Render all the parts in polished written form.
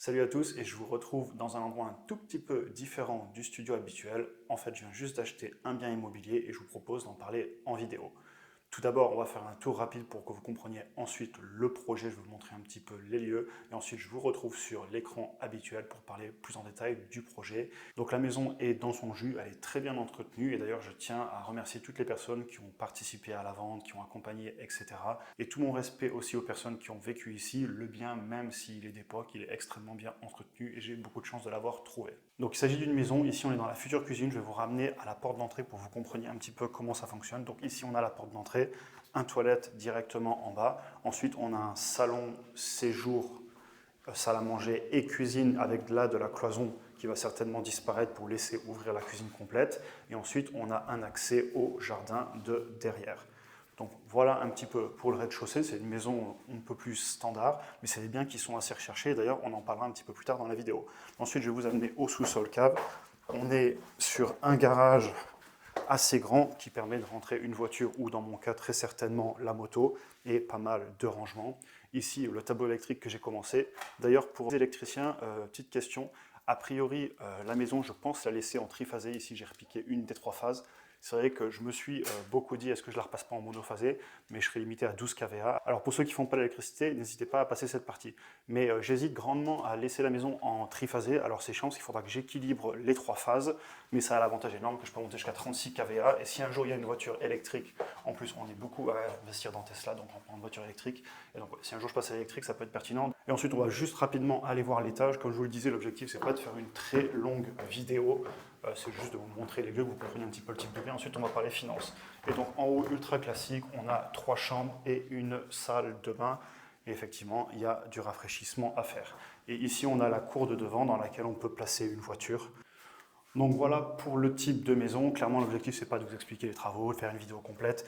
Salut à tous et je vous retrouve dans un endroit un tout petit peu différent du studio habituel. En fait, je viens juste d'acheter un bien immobilier et je vous propose d'en parler en vidéo. Tout d'abord, on va faire un tour rapide pour que vous compreniez ensuite le projet. Je vais vous montrer un petit peu les lieux et ensuite je vous retrouve sur l'écran habituel pour parler plus en détail du projet. Donc la maison est dans son jus, elle est très bien entretenue et d'ailleurs je tiens à remercier toutes les personnes qui ont participé à la vente, qui ont accompagné, etc. Et tout mon respect aussi aux personnes qui ont vécu ici. Le bien, même s'il est d'époque, il est extrêmement bien entretenu et j'ai eu beaucoup de chance de l'avoir trouvé. Donc il s'agit d'une maison, ici on est dans la future cuisine, je vais vous ramener à la porte d'entrée pour que vous compreniez un petit peu comment ça fonctionne. Donc ici on a la porte d'entrée, un toilette directement en bas, ensuite on a un salon séjour, salle à manger et cuisine avec là de la cloison qui va certainement disparaître pour laisser ouvrir la cuisine complète, et ensuite on a un accès au jardin de derrière. Donc voilà un petit peu pour le rez-de-chaussée, c'est une maison un peu plus standard, mais c'est des biens qui sont assez recherchés, d'ailleurs on en parlera un petit peu plus tard dans la vidéo. Ensuite je vais vous amener au sous-sol cave, on est sur un garage assez grand qui permet de rentrer une voiture ou dans mon cas très certainement la moto et pas mal de rangements. Ici le tableau électrique que j'ai commencé. D'ailleurs pour les électriciens, petite question, a priori la maison je pense la laisser en triphasé, ici j'ai repiqué une des 3 phases. C'est vrai que je me suis beaucoup dit est-ce que je la repasse pas en monophasé, mais je serai limité à 12 kVA. Alors pour ceux qui ne font pas l'électricité, n'hésitez pas à passer cette partie. Mais j'hésite grandement à laisser la maison en triphasé. Alors c'est chiant parce qu'il faudra que j'équilibre les 3 phases, mais ça a l'avantage énorme que je peux monter jusqu'à 36 kVA. Et si un jour il y a une voiture électrique, en plus on est beaucoup à investir dans Tesla, donc on prend une voiture électrique. Et donc si un jour je passe à l'électrique, ça peut être pertinent. Et ensuite on va juste rapidement aller voir l'étage. Comme je vous le disais, l'objectif c'est pas de faire une très longue vidéo. C'est juste de vous montrer les lieux, que vous compreniez un petit peu le type de bien. Ensuite, on va parler finances. Et donc, en haut, ultra classique, on a 3 chambres et une salle de bain. Et effectivement, il y a du rafraîchissement à faire. Et ici, on a la cour de devant dans laquelle on peut placer une voiture. Donc voilà pour le type de maison. Clairement, l'objectif, c'est pas de vous expliquer les travaux, de faire une vidéo complète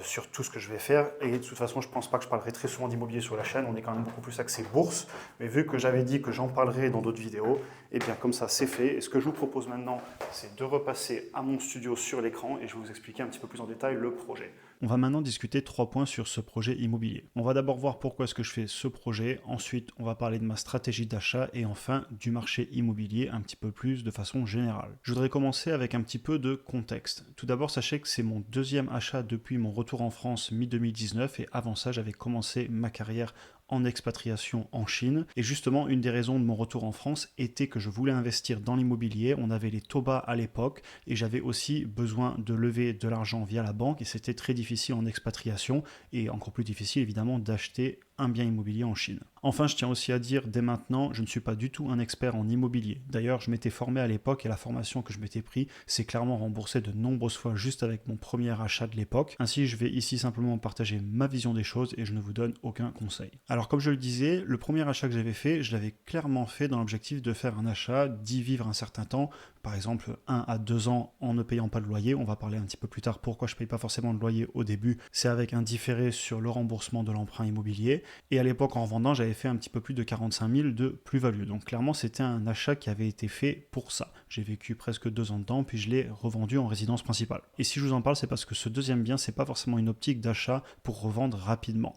sur tout ce que je vais faire. Et de toute façon, je pense pas que je parlerai très souvent d'immobilier sur la chaîne. On est quand même beaucoup plus axé bourse. Mais vu que j'avais dit que j'en parlerai dans d'autres vidéos, et bien comme ça, c'est fait. Et ce que je vous propose maintenant, c'est de repasser à mon studio sur l'écran et je vais vous expliquer un petit peu plus en détail le projet. On va maintenant discuter 3 points sur ce projet immobilier. On va d'abord voir pourquoi est-ce que je fais ce projet, ensuite on va parler de ma stratégie d'achat et enfin du marché immobilier un petit peu plus de façon générale. Je voudrais commencer avec un petit peu de contexte. Tout d'abord, sachez que c'est mon deuxième achat depuis mon retour en France mi-2019 et avant ça j'avais commencé ma carrière en expatriation en Chine. Et justement, une des raisons de mon retour en France était que je voulais investir dans l'immobilier. On avait les taux bas à l'époque et j'avais aussi besoin de lever de l'argent via la banque et c'était très difficile en expatriation et encore plus difficile évidemment d'acheter un bien immobilier en Chine. Enfin, je tiens aussi à dire dès maintenant, je ne suis pas du tout un expert en immobilier. D'ailleurs, je m'étais formé à l'époque et la formation que je m'étais pris s'est clairement remboursée de nombreuses fois juste avec mon premier achat de l'époque. Ainsi, je vais ici simplement partager ma vision des choses et je ne vous donne aucun conseil. Alors, comme je le disais, le premier achat que j'avais fait, je l'avais clairement fait dans l'objectif de faire un achat, d'y vivre un certain temps, par exemple 1 à 2 ans en ne payant pas de loyer. On va parler un petit peu plus tard pourquoi je ne paye pas forcément de loyer au début. C'est avec un différé sur le remboursement de l'emprunt immobilier. Et à l'époque, en revendant, j'avais fait un petit peu plus de 45 000 de plus-value. Donc clairement, c'était un achat qui avait été fait pour ça. J'ai vécu presque 2 ans dedans, puis je l'ai revendu en résidence principale. Et si je vous en parle, c'est parce que ce deuxième bien, c'est pas forcément une optique d'achat pour revendre rapidement.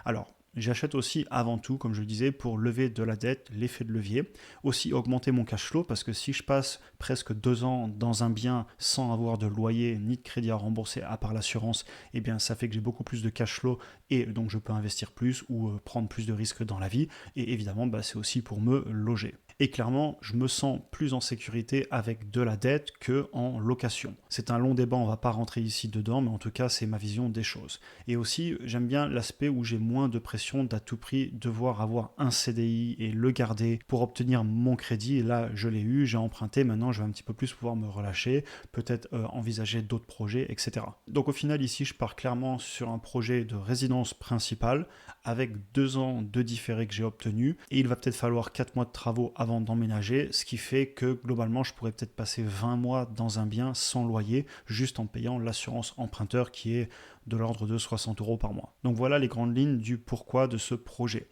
Alors, j'achète aussi avant tout, comme je le disais, pour lever de la dette, l'effet de levier. Aussi augmenter mon cash flow, parce que si je passe presque 2 ans dans un bien sans avoir de loyer ni de crédit à rembourser à part l'assurance, eh bien ça fait que j'ai beaucoup plus de cash flow et donc je peux investir plus ou prendre plus de risques dans la vie. Et évidemment, c'est aussi pour me loger. Et clairement, je me sens plus en sécurité avec de la dette qu'en location. C'est un long débat, on ne va pas rentrer ici dedans, mais en tout cas, c'est ma vision des choses. Et aussi, j'aime bien l'aspect où j'ai moins de pression d'à tout prix devoir avoir un CDI et le garder pour obtenir mon crédit. Et là, je l'ai eu, j'ai emprunté, maintenant je vais un petit peu plus pouvoir me relâcher, peut-être envisager d'autres projets, etc. Donc au final, ici, je pars clairement sur un projet de résidence principale avec 2 ans de différé que j'ai obtenu. Et il va peut-être falloir 4 mois de travaux avant d'emménager, ce qui fait que globalement, je pourrais peut-être passer 20 mois dans un bien sans loyer, juste en payant l'assurance emprunteur qui est de l'ordre de 60 € par mois. Donc voilà les grandes lignes du pourquoi de ce projet.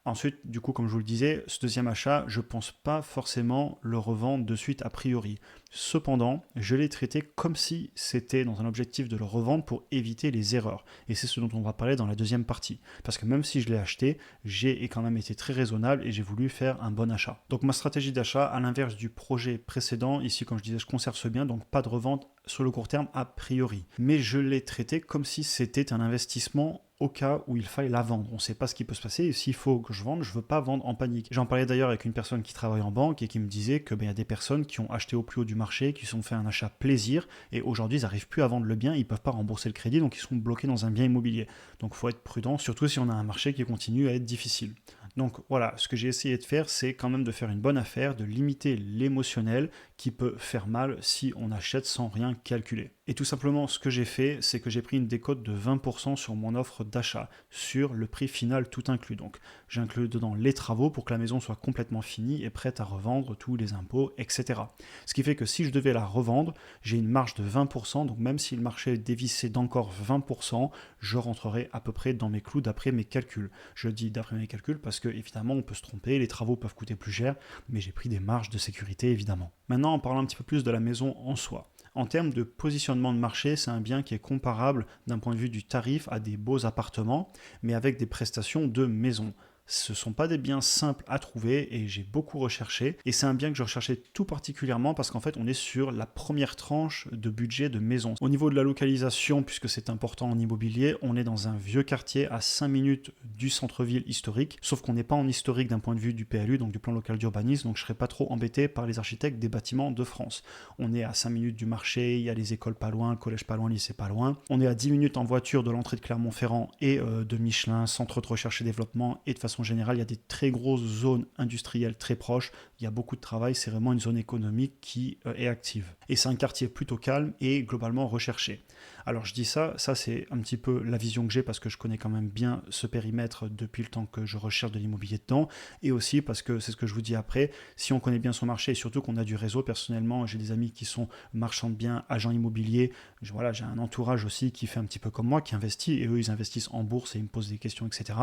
Ensuite, du coup, comme je vous le disais, ce deuxième achat, je ne pense pas forcément le revendre de suite a priori. Cependant, je l'ai traité comme si c'était dans un objectif de le revendre pour éviter les erreurs. Et c'est ce dont on va parler dans la deuxième partie. Parce que même si je l'ai acheté, j'ai quand même été très raisonnable et j'ai voulu faire un bon achat. Donc ma stratégie d'achat, à l'inverse du projet précédent, ici comme je disais, je conserve ce bien, donc pas de revente sur le court terme a priori. Mais je l'ai traité comme si c'était un investissement au cas où il faille la vendre. On ne sait pas ce qui peut se passer et s'il faut que je vende, je ne veux pas vendre en panique. J'en parlais d'ailleurs avec une personne qui travaille en banque et qui me disait que y a des personnes qui ont acheté au plus haut du marché, qui se sont fait un achat plaisir et aujourd'hui ils n'arrivent plus à vendre le bien, ils ne peuvent pas rembourser le crédit, donc ils sont bloqués dans un bien immobilier. Donc il faut être prudent, surtout si on a un marché qui continue à être difficile. Donc voilà, ce que j'ai essayé de faire, c'est quand même de faire une bonne affaire, de limiter l'émotionnel qui peut faire mal si on achète sans rien calculer. Et tout simplement, ce que j'ai fait, c'est que j'ai pris une décote de 20% sur mon offre d'achat, sur le prix final tout inclus. Donc j'inclus dedans les travaux pour que la maison soit complètement finie et prête à revendre, tous les impôts, etc. Ce qui fait que si je devais la revendre, j'ai une marge de 20%, donc même si le marché dévissait d'encore 20%, je rentrerai à peu près dans mes clous d'après mes calculs. Je dis d'après mes calculs parce que évidemment on peut se tromper, les travaux peuvent coûter plus cher, mais j'ai pris des marges de sécurité évidemment. Maintenant, en parlant un petit peu plus de la maison en soi. En termes de positionnement de marché, c'est un bien qui est comparable d'un point de vue du tarif à des beaux appartements, mais avec des prestations de maison. Ce ne sont pas des biens simples à trouver et j'ai beaucoup recherché. Et c'est un bien que je recherchais tout particulièrement parce qu'en fait, on est sur la première tranche de budget de maison. Au niveau de la localisation, puisque c'est important en immobilier, on est dans un vieux quartier à 5 minutes du centre-ville historique. Sauf qu'on n'est pas en historique d'un point de vue du PLU, donc du plan local d'urbanisme, donc je ne serais pas trop embêté par les architectes des bâtiments de France. On est à 5 minutes du marché, il y a les écoles pas loin, le collège pas loin, le lycée pas loin. On est à 10 minutes en voiture de l'entrée de Clermont-Ferrand et de Michelin, centre de recherche et développement, et de façon générale, il y a des très grosses zones industrielles très proches, il y a beaucoup de travail, c'est vraiment une zone économique qui est active. Et c'est un quartier plutôt calme et globalement recherché. Alors je dis ça c'est un petit peu la vision que j'ai parce que je connais quand même bien ce périmètre depuis le temps que je recherche de l'immobilier dedans, et aussi parce que c'est ce que je vous dis après, si on connaît bien son marché et surtout qu'on a du réseau, personnellement j'ai des amis qui sont marchands de biens, agents immobiliers, voilà, j'ai un entourage aussi qui fait un petit peu comme moi, qui investit, et eux ils investissent en bourse et ils me posent des questions, etc.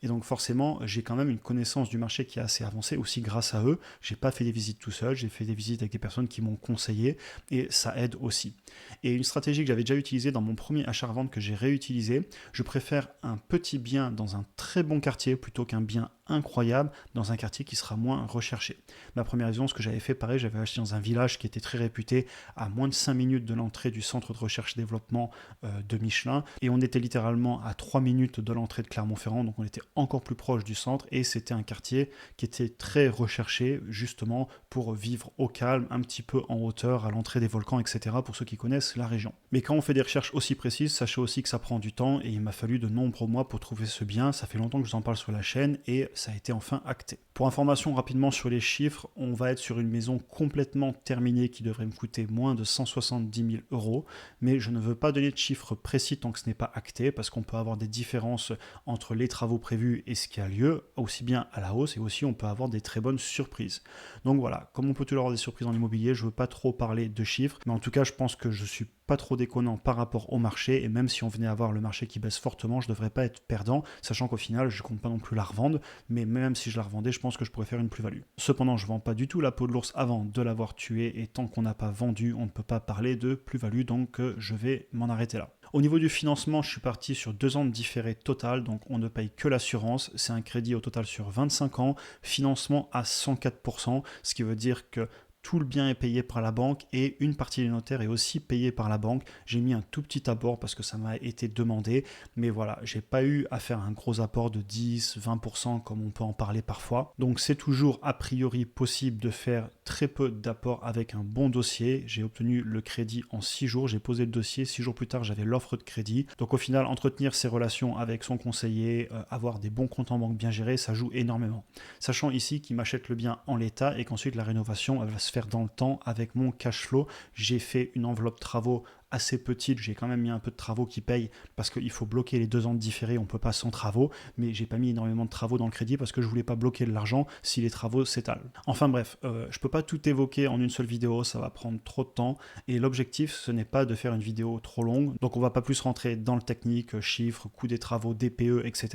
Et donc forcément j'ai quand même une connaissance du marché qui est assez avancée aussi grâce à eux. J'ai pas fait des visites tout seul, j'ai fait des visites avec des personnes qui m'ont conseillé et ça aide aussi. Et une stratégie que j'avais déjà utilisée dans mon premier achat-revente que j'ai réutilisé, je préfère un petit bien dans un très bon quartier plutôt qu'un bien incroyable dans un quartier qui sera moins recherché. Ma première raison, ce que j'avais fait, pareil, j'avais acheté dans un village qui était très réputé, à moins de 5 minutes de l'entrée du centre de recherche et développement de Michelin, et on était littéralement à 3 minutes de l'entrée de Clermont-Ferrand, donc on était encore plus proche du centre, et c'était un quartier qui était très recherché, justement pour vivre au calme, un petit peu en hauteur, à l'entrée des volcans, etc., pour ceux qui connaissent la région. Mais quand on fait des recherches aussi précises, sachez aussi que ça prend du temps, et il m'a fallu de nombreux mois pour trouver ce bien. Ça fait longtemps que je vous en parle sur la chaîne, et ça a été enfin acté. Pour information rapidement sur les chiffres, on va être sur une maison complètement terminée qui devrait me coûter moins de 170 000 euros, mais je ne veux pas donner de chiffres précis tant que ce n'est pas acté, parce qu'on peut avoir des différences entre les travaux prévus et ce qui a lieu, aussi bien à la hausse, et aussi on peut avoir des très bonnes surprises. Donc voilà, comme on peut toujours avoir des surprises en immobilier, je ne veux pas trop parler de chiffres, mais en tout cas je pense que je suis pas trop déconnant par rapport au marché, et même si on venait avoir le marché qui baisse fortement, je ne devrais pas être perdant, sachant qu'au final je ne compte pas non plus la revendre, mais même si je la revendais, je pense que je pourrais faire une plus-value. Cependant, je ne vends pas du tout la peau de l'ours avant de l'avoir tué, et tant qu'on n'a pas vendu, on ne peut pas parler de plus-value, donc je vais m'en arrêter là. Au niveau du financement, je suis parti sur 2 ans de différé total, donc on ne paye que l'assurance, c'est un crédit au total sur 25 ans, financement à 104%, ce qui veut dire que tout le bien est payé par la banque et une partie des notaires est aussi payée par la banque. J'ai mis un tout petit apport parce que ça m'a été demandé, mais voilà, j'ai pas eu à faire un gros apport de 10-20% comme on peut en parler parfois. Donc c'est toujours a priori possible de faire très peu d'apports avec un bon dossier. J'ai obtenu le crédit en 6 jours, j'ai posé le dossier, 6 jours plus tard j'avais l'offre de crédit. Donc au final, entretenir ses relations avec son conseiller, avoir des bons comptes en banque bien gérés, ça joue énormément. Sachant ici qu'il m'achète le bien en l'état et qu'ensuite la rénovation elle va se faire dans le temps avec mon cash flow. J'ai fait une enveloppe travaux assez petite, j'ai quand même mis un peu de travaux qui payent parce qu'il faut bloquer les 2 ans de différé, on ne peut pas sans travaux, mais j'ai pas mis énormément de travaux dans le crédit parce que je voulais pas bloquer de l'argent si les travaux s'étalent. Enfin bref, je peux pas tout évoquer en une seule vidéo, ça va prendre trop de temps et l'objectif ce n'est pas de faire une vidéo trop longue, donc on va pas plus rentrer dans le technique, chiffres, coût des travaux, DPE, etc.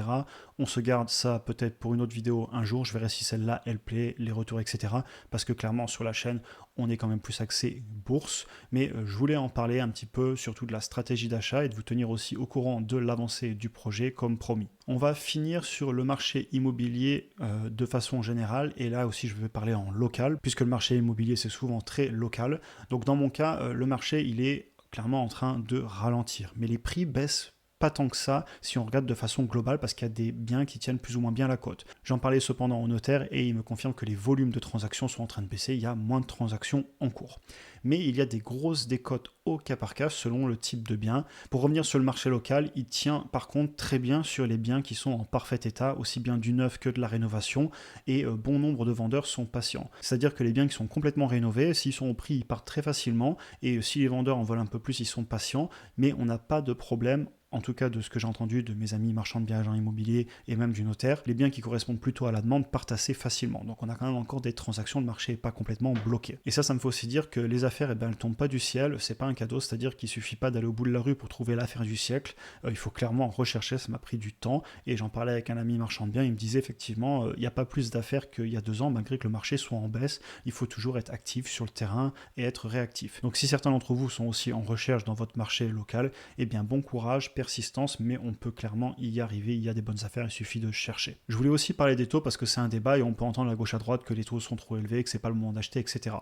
On se garde ça peut-être pour une autre vidéo un jour, je verrai si celle-là elle plaît, les retours, etc. Parce que clairement sur la chaîne, on est quand même plus axé bourse, mais je voulais en parler un petit peu, surtout de la stratégie d'achat et de vous tenir aussi au courant de l'avancée du projet comme promis. On va finir sur le marché immobilier de façon générale, et là aussi je vais parler en local, puisque le marché immobilier c'est souvent très local. Donc dans mon cas, le marché il est clairement en train de ralentir, mais les prix baissent pas tant que ça si on regarde de façon globale parce qu'il y a des biens qui tiennent plus ou moins bien la cote. J'en parlais cependant au notaire et il me confirme que les volumes de transactions sont en train de baisser, il y a moins de transactions en cours. Mais il y a des grosses décotes au cas par cas selon le type de bien. Pour revenir sur le marché local, il tient par contre très bien sur les biens qui sont en parfait état, aussi bien du neuf que de la rénovation, et bon nombre de vendeurs sont patients. C'est-à-dire que les biens qui sont complètement rénovés, s'ils sont au prix, ils partent très facilement, et si les vendeurs en veulent un peu plus, ils sont patients, mais on n'a pas de problème. En tout cas de ce que j'ai entendu de mes amis marchands de biens, agents immobiliers et même du notaire, les biens qui correspondent plutôt à la demande partent assez facilement. Donc on a quand même encore des transactions, le marché n'est pas complètement bloqué. Et ça me fait aussi dire que les affaires, elles tombent pas du ciel, c'est pas un cadeau, c'est-à-dire qu'il suffit pas d'aller au bout de la rue pour trouver l'affaire du siècle, il faut clairement rechercher, ça m'a pris du temps, et j'en parlais avec un ami marchand de biens, il me disait effectivement, il n'y a pas plus d'affaires qu'il y a 2 ans, malgré que le marché soit en baisse, il faut toujours être actif sur le terrain et être réactif. Donc si certains d'entre vous sont aussi en recherche dans votre marché local, eh bien bon courage, persistance, mais on peut clairement y arriver, il y a des bonnes affaires, il suffit de chercher. Je voulais aussi parler des taux parce que c'est un débat et on peut entendre à gauche à droite que les taux sont trop élevés, que c'est pas le moment d'acheter, etc.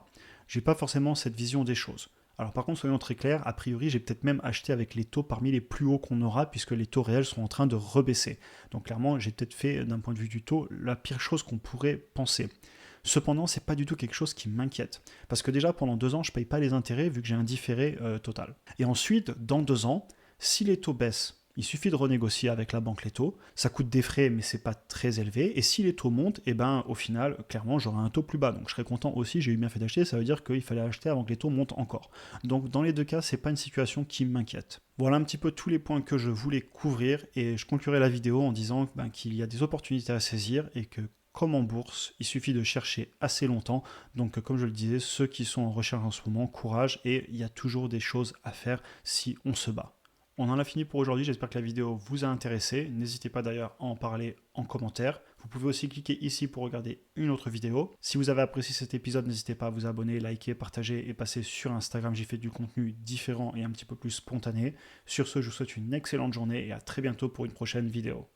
J'ai pas forcément cette vision des choses. Alors par contre, soyons très clairs, a priori, j'ai peut-être même acheté avec les taux parmi les plus hauts qu'on aura puisque les taux réels sont en train de rebaisser. Donc clairement, j'ai peut-être fait d'un point de vue du taux la pire chose qu'on pourrait penser. Cependant, c'est pas du tout quelque chose qui m'inquiète. Parce que déjà, pendant 2 ans, je paye pas les intérêts vu que j'ai un différé total. Et ensuite, dans 2 ans, si les taux baissent, il suffit de renégocier avec la banque les taux. Ça coûte des frais, mais c'est pas très élevé. Et si les taux montent, eh ben, au final, clairement, j'aurai un taux plus bas. Donc je serai content aussi, j'ai eu bien fait d'acheter. Ça veut dire qu'il fallait acheter avant que les taux montent encore. Donc dans les 2 cas, c'est pas une situation qui m'inquiète. Voilà un petit peu tous les points que je voulais couvrir. Et je conclurai la vidéo en disant qu'il y a des opportunités à saisir et que comme en bourse, il suffit de chercher assez longtemps. Donc comme je le disais, ceux qui sont en recherche en ce moment, courage, et il y a toujours des choses à faire si on se bat. On en a fini pour aujourd'hui, j'espère que la vidéo vous a intéressé. N'hésitez pas d'ailleurs à en parler en commentaire. Vous pouvez aussi cliquer ici pour regarder une autre vidéo. Si vous avez apprécié cet épisode, n'hésitez pas à vous abonner, liker, partager et passer sur Instagram. J'y fais du contenu différent et un petit peu plus spontané. Sur ce, je vous souhaite une excellente journée et à très bientôt pour une prochaine vidéo.